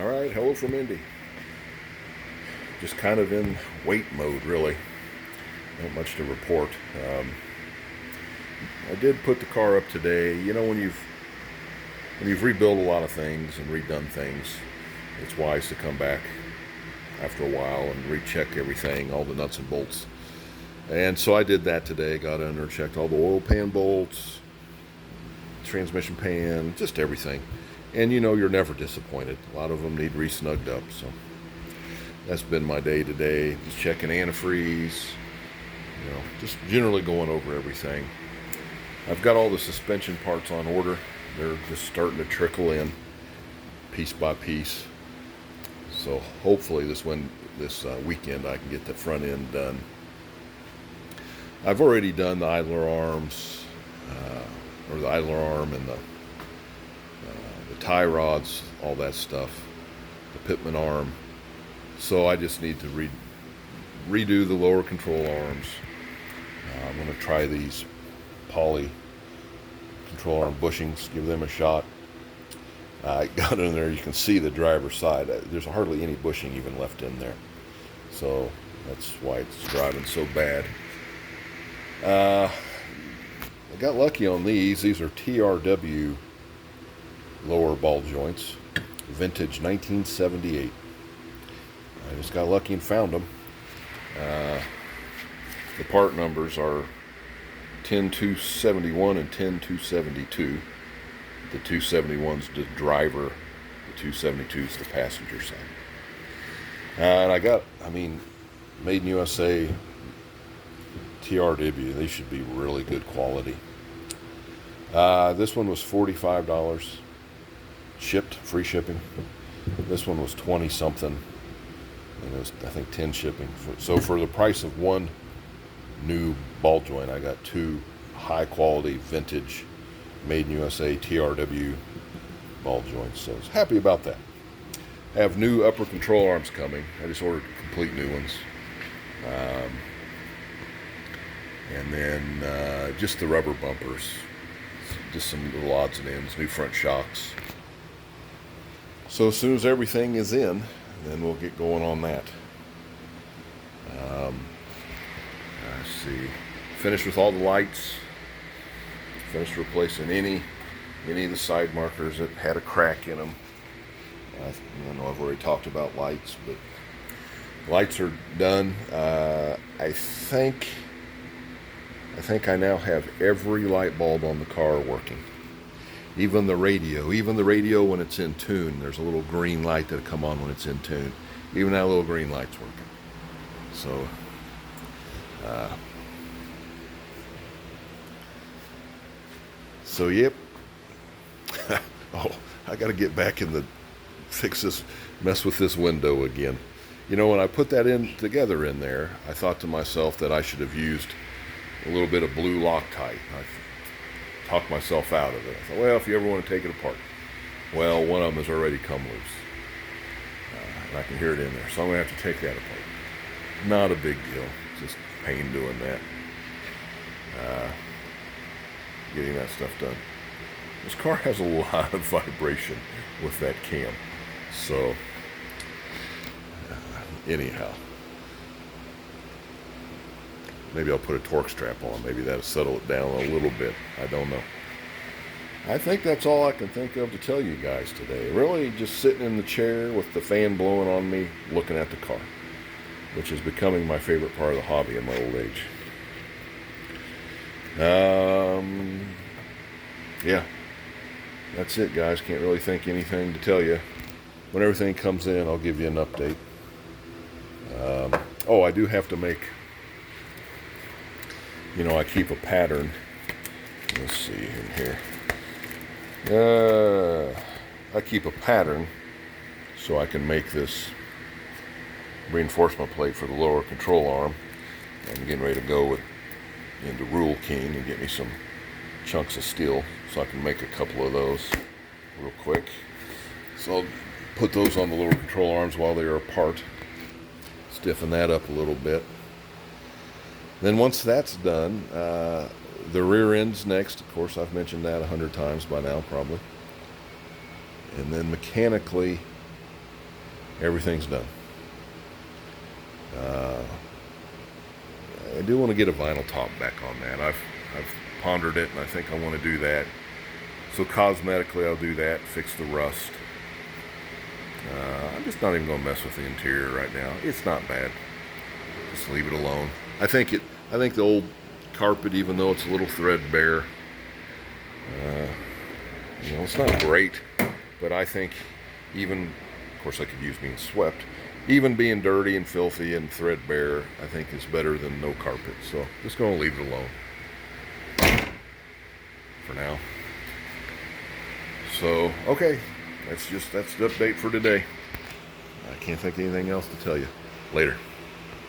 All right, hello from Indy. Just kind of in wait mode, really. Not much to report. I did put the car up today. You know, when you've rebuilt a lot of things and redone things, it's wise to come back after a while and recheck everything, all the nuts and bolts. And so I did that today. Got under, checked all the oil pan bolts, transmission pan, just everything. And you know, you're never disappointed. A lot of them need re-snugged up. So that's been my day today. Just checking antifreeze, just generally going over everything. I've got all the suspension parts on order. They're just starting to trickle in piece by piece. So hopefully this weekend I can get the front end done. I've already done the idler arms, or the idler arm and the tie rods, all that stuff, the pitman arm. So I just need to redo the lower control arms. I'm going to try these poly control arm bushings, give them a shot. I got in there, you can see the driver's side. There's hardly any bushing even left in there. So that's why it's driving so bad. I got lucky on these. These are TRW lower ball joints, vintage 1978. I just got lucky and found them. The part numbers are 10271 and 10272. The 271's the driver, the 272's the passenger side. And made in USA, TRW, they should be really good quality. This one was $45, shipped, free shipping. This one was 20 something, and it was, I think, 10 shipping. So for the price of one new ball joint, I got two high quality vintage made in USA TRW ball joints. So I was happy about that. I have new upper control arms coming. I just ordered complete new ones. And then just the rubber bumpers, just some little odds and ends, new front shocks. So as soon as everything is in, then we'll get going on that. Let's see. Finished with all the lights. Finished replacing any of the side markers that had a crack in them. I know I've already talked about lights, but lights are done. I think I now have every light bulb on the car working. Even the radio when it's in tune, there's a little green light that'll come on when it's in tune. Even that little green light's working. So yep. Oh, I got to get back mess with this window again. You know, when I put that together in there, I thought to myself that I should have used a little bit of blue Loctite. I talked myself out of it. I thought, well, if you ever want to take it apart. Well, one of them has already come loose. And I can hear it in there. So I'm going to have to take that apart. Not a big deal. Just pain doing that. Getting that stuff done. This car has a lot of vibration with that cam. So, anyhow. Maybe I'll put a torque strap on. Maybe that'll settle it down a little bit. I don't know. I think that's all I can think of to tell you guys today. Really just sitting in the chair with the fan blowing on me, looking at the car, which is becoming my favorite part of the hobby in my old age. Yeah. That's it, guys. Can't really think anything to tell you. When everything comes in, I'll give you an update. I do have to make... I keep a pattern. Let's see in here. I keep a pattern so I can make this reinforcement plate for the lower control arm. I'm getting ready to go into Rural King and get me some chunks of steel so I can make a couple of those real quick. So I'll put those on the lower control arms while they are apart. Stiffen that up a little bit. Then once that's done, the rear end's next. Of course, I've mentioned that 100 times by now, probably. And then mechanically, everything's done. I do want to get a vinyl top back on that. I've pondered it, and I think I want to do that. So cosmetically, I'll do that, fix the rust. I'm just not even going to mess with the interior right now. It's not bad. Just leave it alone. I think the old carpet, even though it's a little threadbare, it's not great, but I think even, of course, I could use being swept. Even being dirty and filthy and threadbare, I think is better than no carpet. So just going to leave it alone for now. So, okay, that's the update for today. I can't think of anything else to tell you. Later.